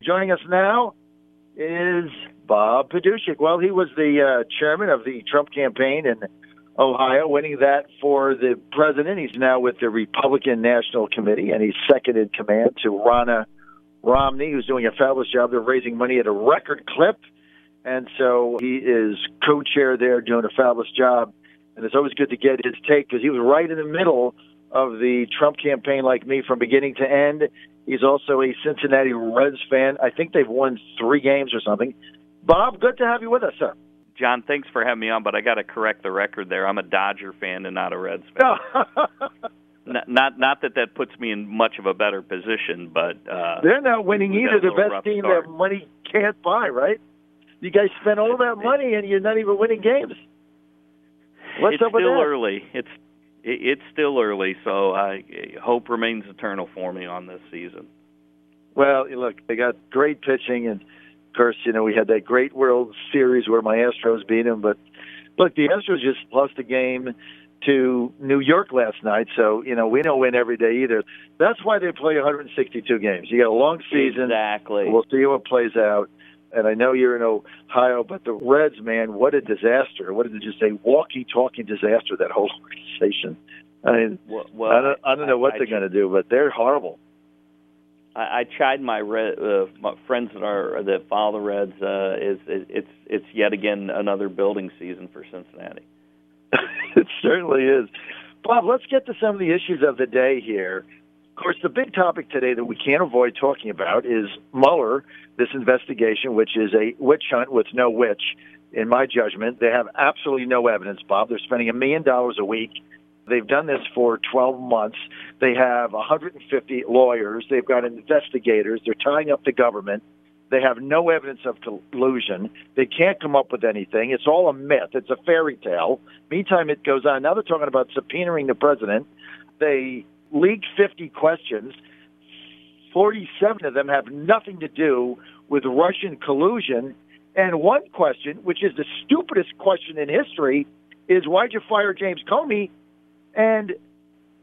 Joining us now is Bob Paduchik. Well, he was the chairman of the Trump campaign in Ohio, winning that for the president. He's now with the Republican National Committee, and he's second in command to Ronna Romney, who's doing a fabulous job. They're raising money at a record clip, and so he is co-chair there, doing a fabulous job. And it's always good to get his take because he was right in the middle of the Trump campaign like me from beginning to end. He's also a Cincinnati Reds fan. I think they've won 3 games or something. Bob, good to have you with us, sir. John, thanks for having me on, but I got to correct the record there. I'm a Dodger fan and not a Reds fan. Not that puts me in much of a better position, but they're not winning either. The best team that money can't buy, right? You guys spend all that money and you're not even winning games. What's up with that? It's still early. It's still early, so hope remains eternal for me on this season. Well, look, they got great pitching, and of course, we had that great World Series where my Astros beat them. But look, the Astros just lost a game to New York last night, so we don't win every day either. That's why they play 162 games. You got a long season. Exactly. We'll see how it plays out. And I know you're in Ohio, but the Reds, man, what a disaster. What is it, just a walking, talking disaster, that whole organization. I mean, I don't know what they're going to do, but they're horrible. I chide my friends that follow the Reds. It's yet again another building season for Cincinnati. It certainly is. Bob, let's get to some of the issues of the day here. Of course, the big topic today that we can't avoid talking about is Mueller, this investigation, which is a witch hunt with no witch, in my judgment. They have absolutely no evidence, Bob. They're spending $1 million a week. They've done this for 12 months. They have 150 lawyers. They've got investigators. They're tying up the government. They have no evidence of collusion. They can't come up with anything. It's all a myth. It's a fairy tale. Meantime, it goes on. Now they're talking about subpoenaing the president. They leaked 50 questions. 47 of them have nothing to do with Russian collusion. And one question, which is the stupidest question in history, is why'd you fire James Comey? And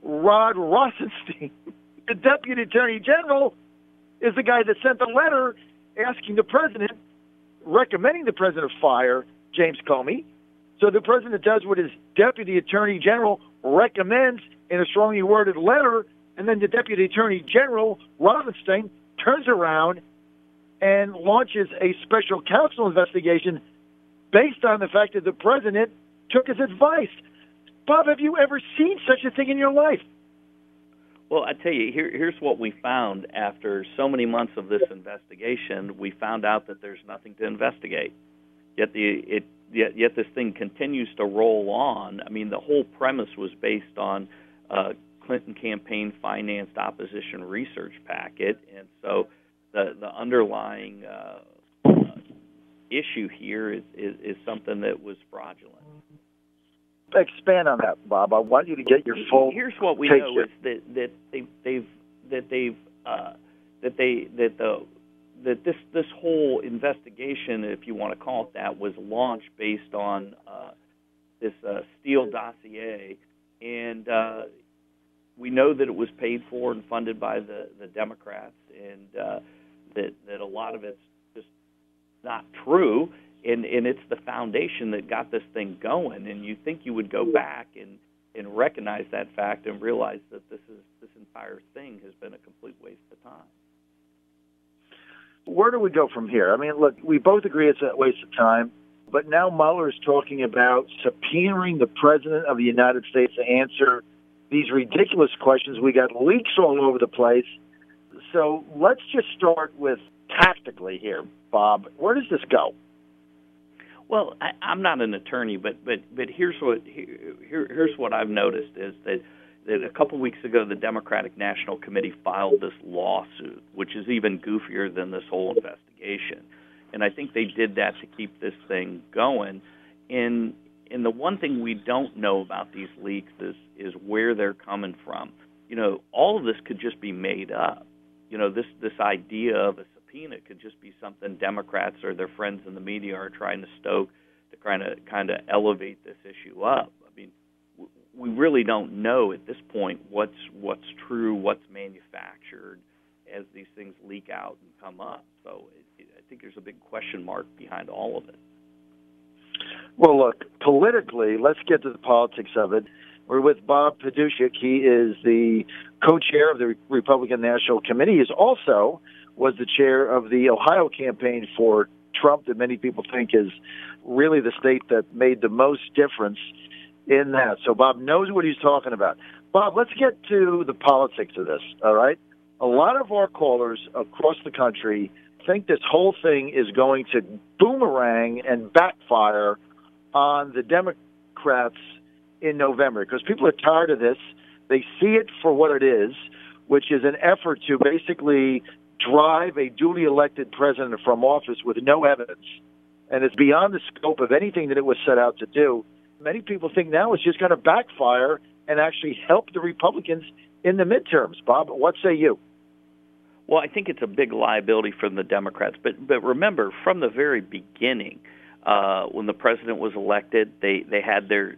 Rod Rosenstein, the Deputy Attorney General, is the guy that sent the letter asking the president, recommending the president fire James Comey. So the president does what his Deputy Attorney General recommends in a strongly worded letter, and then the Deputy Attorney General, Rosenstein, turns around and launches a special counsel investigation based on the fact that the president took his advice. Bob, have you ever seen such a thing in your life? Well, I tell you, here's what we found after so many months of this investigation. We found out that there's nothing to investigate. Yet this thing continues to roll on. I mean, the whole premise was based on Clinton campaign financed opposition research packet, and so the underlying issue here is something that was fraudulent. Expand on that, Bob. I want you to get your full. Here's what we know is that this whole investigation, if you want to call it that, was launched based on this Steele dossier, and we know that it was paid for and funded by the Democrats, and that a lot of it's just not true. And it's the foundation that got this thing going, and you think you would go back and recognize that fact and realize that this entire thing has been a complete waste of time. Where do we go from here? I mean, look, we both agree it's a waste of time, but now Mueller is talking about subpoenaing the President of the United States to answer these ridiculous questions. We got leaks all over the place. So let's just start with tactically here, Bob. Where does this go? Well, I'm not an attorney, but here's what I've noticed is that a couple weeks ago the Democratic National Committee filed this lawsuit, which is even goofier than this whole investigation, and I think they did that to keep this thing going. And the one thing we don't know about these leaks is where they're coming from. All of this could just be made up. This idea of a subpoena could just be something Democrats or their friends in the media are trying to stoke to kind of elevate this issue up. I mean, we really don't know at this point what's true, what's manufactured, as these things leak out and come up. So I think there's a big question mark behind all of it. Well, look, politically, let's get to the politics of it. We're with Bob Paduchik. He is the co-chair of the Republican National Committee. He also was the chair of the Ohio campaign for Trump, that many people think is really the state that made the most difference in that. So Bob knows what he's talking about. Bob, let's get to the politics of this, all right? A lot of our callers across the country think this whole thing is going to boomerang and backfire on the Democrats in November, because people are tired of this. They see it for what it is, which is an effort to basically drive a duly elected president from office with no evidence. And it's beyond the scope of anything that it was set out to do. Many people think now it's just going to backfire and actually help the Republicans in the midterms. Bob, what say you? Well, I think it's a big liability for the Democrats. But remember, from the very beginning, when the president was elected, they had their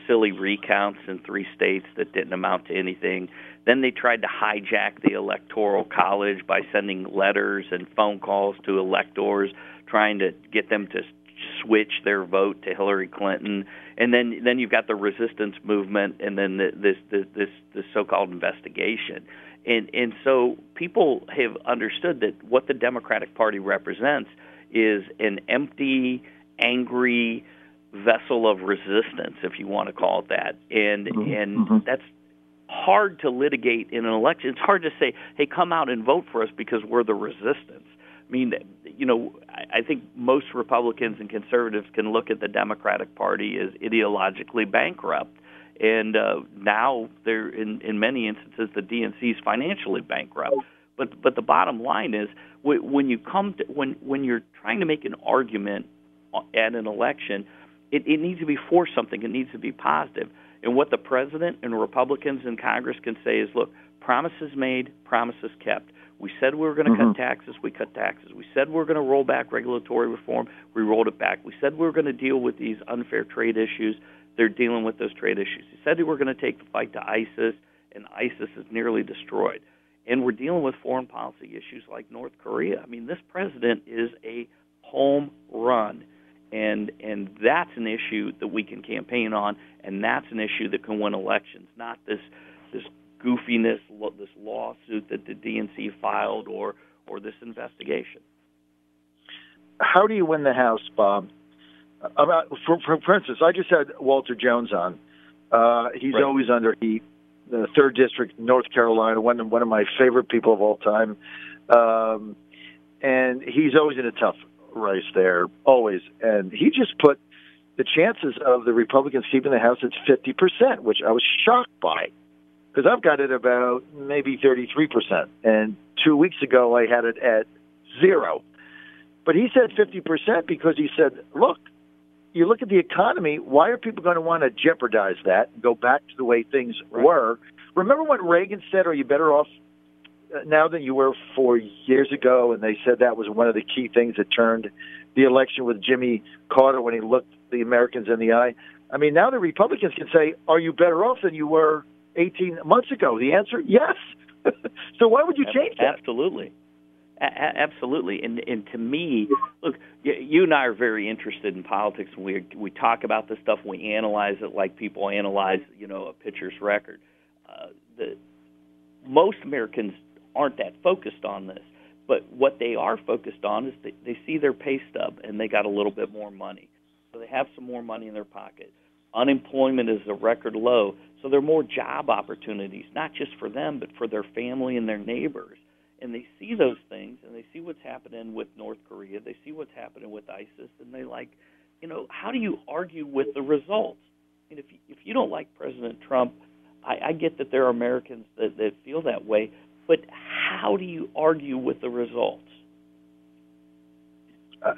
silly recounts in 3 states that didn't amount to anything. Then they tried to hijack the Electoral College by sending letters and phone calls to electors, trying to get them to switch their vote to Hillary Clinton. And then you've got the resistance movement, and then this so-called investigation. And so people have understood that what the Democratic Party represents is an empty, angry vessel of resistance, if you want to call it that. And that's hard to litigate in an election. It's hard to say, hey, come out and vote for us because we're the resistance. I mean, you know, I think most Republicans and conservatives can look at the Democratic Party as ideologically bankrupt. And now they're, in many instances, the DNC is financially bankrupt. But the bottom line is, when you're trying to make an argument at an election, it needs to be for something. It needs to be positive. And what the president and Republicans in Congress can say is, look, promises made, promises kept. We said we were going to cut taxes, we cut taxes. We said we were going to roll back regulatory reform, we rolled it back. We said we were going to deal with these unfair trade issues. They're dealing with those trade issues. He said we were going to take the fight to ISIS, and ISIS is nearly destroyed. And we're dealing with foreign policy issues like North Korea. I mean, this president is a home run, and that's an issue that we can campaign on, and that's an issue that can win elections, not this goofiness, this lawsuit that the DNC filed, or this investigation. How do you win the House, Bob? For instance, I just had Walter Jones on. He's right. always under heat. The 3rd District, North Carolina, one of my favorite people of all time. And he's always in a tough race there, always. And he just put the chances of the Republicans keeping the House at 50%, which I was shocked by, because I've got it about maybe 33%. And 2 weeks ago, I had it at 0. But he said 50% because he said, look, you look at the economy, why are people going to want to jeopardize that and go back to the way things were? Remember what Reagan said, are you better off now than you were 4 years ago? And they said that was one of the key things that turned the election with Jimmy Carter when he looked the Americans in the eye. I mean, now the Republicans can say, are you better off than you were 18 months ago? The answer, yes. So why would you change that? Absolutely. Absolutely, and to me, look, you and I are very interested in politics. We talk about this stuff. We analyze it like people analyze, a pitcher's record. Most Americans aren't that focused on this, but what they are focused on is they see their pay stub and they got a little bit more money, so they have some more money in their pocket. Unemployment is a record low, so there are more job opportunities, not just for them, but for their family and their neighbors. And they see those things, and they see what's happening with North Korea. They see what's happening with ISIS, and they how do you argue with the results? And if you don't like President Trump, I get that there are Americans that feel that way, but how do you argue with the results? I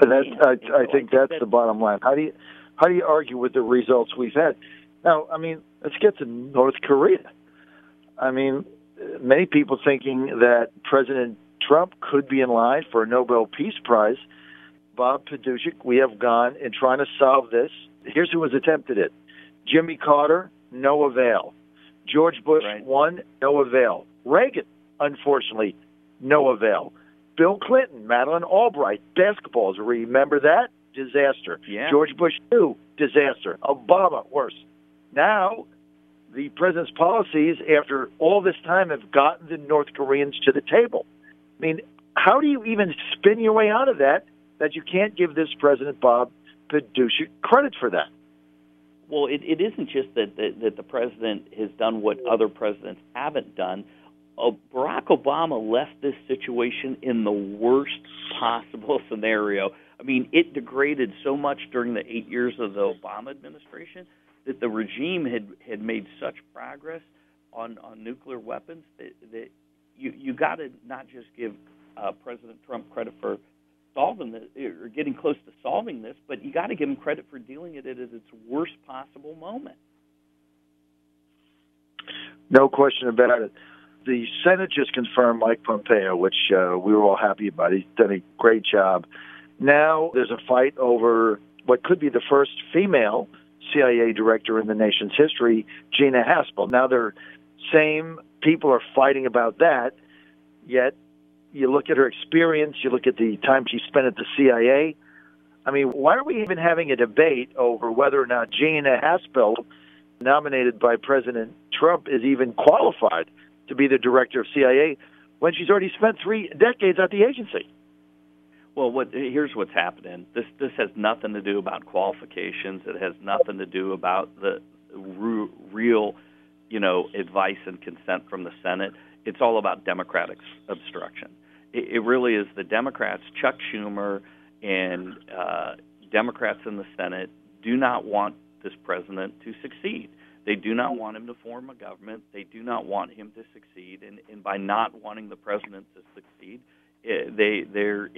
think that's the bottom line. How do you argue with the results we've had? Now, I mean, let's get to North Korea. I mean, many people thinking that President Trump could be in line for a Nobel Peace Prize. Bob Paduchik, we have gone in trying to solve this. Here's who has attempted it. Jimmy Carter, no avail. George Bush, 1, no avail. Reagan, unfortunately, no avail. Bill Clinton, Madeleine Albright, basketballs, remember that? Disaster. Yeah. George Bush, too, disaster. Obama, worse. Now, the president's policies, after all this time, have gotten the North Koreans to the table. I mean, how do you even spin your way out of that you can't give this President Bob Paduchik credit for that? Well, it isn't just that the president has done what other presidents haven't done. Barack Obama left this situation in the worst possible scenario. I mean, it degraded so much during the 8 years of the Obama administration that the regime had made such progress on nuclear weapons that you got to not just give President Trump credit for solving this or getting close to solving this, but you got to give him credit for dealing it at its worst possible moment. No question about it. The Senate just confirmed Mike Pompeo, which we were all happy about. He's done a great job. Now there's a fight over what could be the first female CIA director in the nation's history, Gina Haspel. Now the same people are fighting about that, yet you look at her experience, you look at the time she spent at the CIA. I mean, why are we even having a debate over whether or not Gina Haspel, nominated by President Trump, is even qualified to be the director of CIA when she's already spent 3 decades at the agency? Well, here's what's happening. This has nothing to do about qualifications. It has nothing to do about the real, advice and consent from the Senate. It's all about Democratic obstruction. It really is the Democrats, Chuck Schumer, and Democrats in the Senate do not want this president to succeed. They do not want him to form a government. They do not want him to succeed. And by not wanting the president to succeed, they're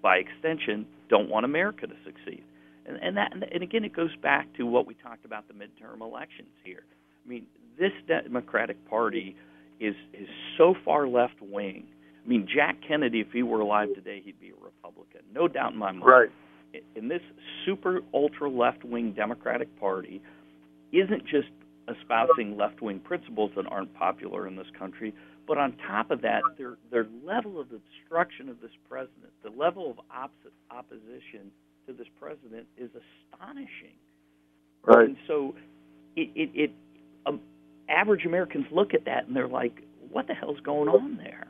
by extension don't want America to succeed. And again, it goes back to what we talked about the midterm elections here. I mean, this Democratic Party is so far left wing. I mean, Jack Kennedy, if he were alive today, he'd be a Republican, no doubt in my mind. Right. And this super ultra left wing Democratic Party isn't just espousing left wing principles that aren't popular in this country, but on top of that, their level of obstruction of this president, the level of opposition to this president is astonishing. Right. And so average Americans look at that and they're like, what the hell's going on there?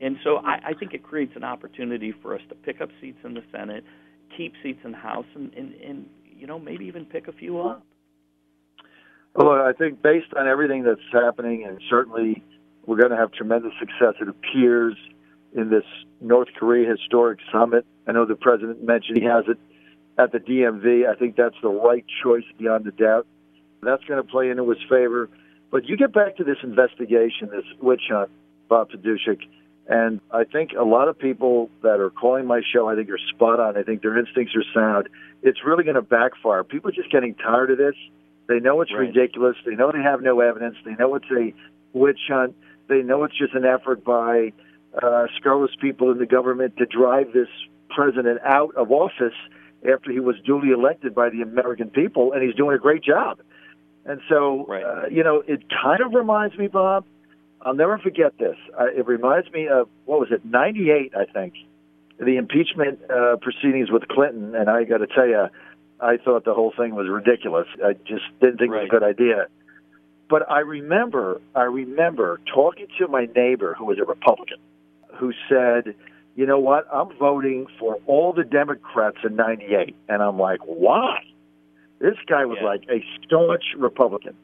And so I think it creates an opportunity for us to pick up seats in the Senate, keep seats in the House, and maybe even pick a few up. Well, I think based on everything that's happening, and certainly we're going to have tremendous success, it appears, in this North Korea historic summit. I know the president mentioned he has it at the DMV. I think that's the right choice beyond a doubt. That's going to play into his favor. But you get back to this investigation, this witch hunt, Bob Paduchik, and I think a lot of people that are calling my show, I think are spot on. I think their instincts are sound. It's really going to backfire. People are just getting tired of this. They know it's ridiculous. They know they have no evidence. They know it's a witch hunt. They know it's just an effort by scurrilous people in the government to drive this president out of office after he was duly elected by the American people, and he's doing a great job. And so, it kind of reminds me, Bob, I'll never forget this. It reminds me of, 98, I think, the impeachment proceedings with Clinton, and I got to tell you, I thought the whole thing was ridiculous. I just didn't think it was a good idea. But I remember talking to my neighbor who was a Republican who said, you know what, I'm voting for all the Democrats in 98. And I'm like, why? This guy was like a staunch Republican.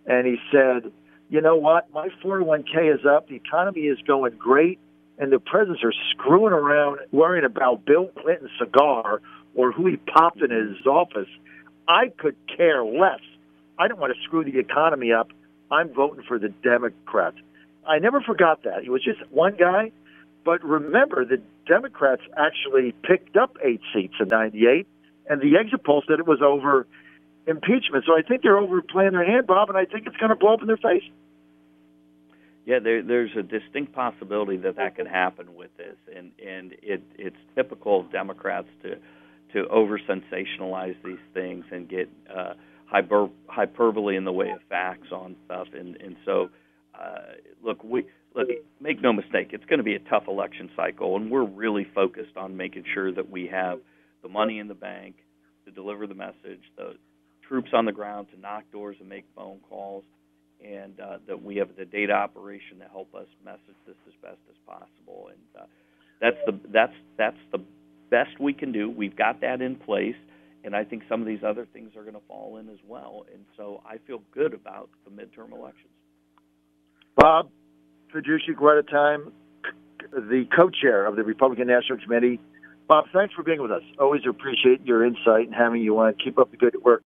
And he said, you know what, my 401k is up, the economy is going great, and the presidents are screwing around worrying about Bill Clinton's cigar or who he popped in his office. I could care less. I don't want to screw the economy up. I'm voting for the Democrats. I never forgot that. It was just one guy. But remember, the Democrats actually picked up 8 seats in 98, and the exit poll said it was over impeachment. So I think they're overplaying their hand, Bob, and I think it's going to blow up in their face. Yeah, there's a distinct possibility that could happen with this, and it's typical of Democrats to over-sensationalize these things and get hyperbole in the way of facts on stuff. And so, look, look, make no mistake, it's going to be a tough election cycle, and we're really focused on making sure that we have the money in the bank to deliver the message, the troops on the ground to knock doors and make phone calls, and that we have the data operation to help us message this as best as possible. And that's the best we can do. We've got that in place, and I think some of these other things are going to fall in as well. And so I feel good about the midterm elections. Bob Paduchik, we're out of time, the co-chair of the Republican National Committee. Bob, thanks for being with us. Always appreciate your insight and having you on. Keep up the good work.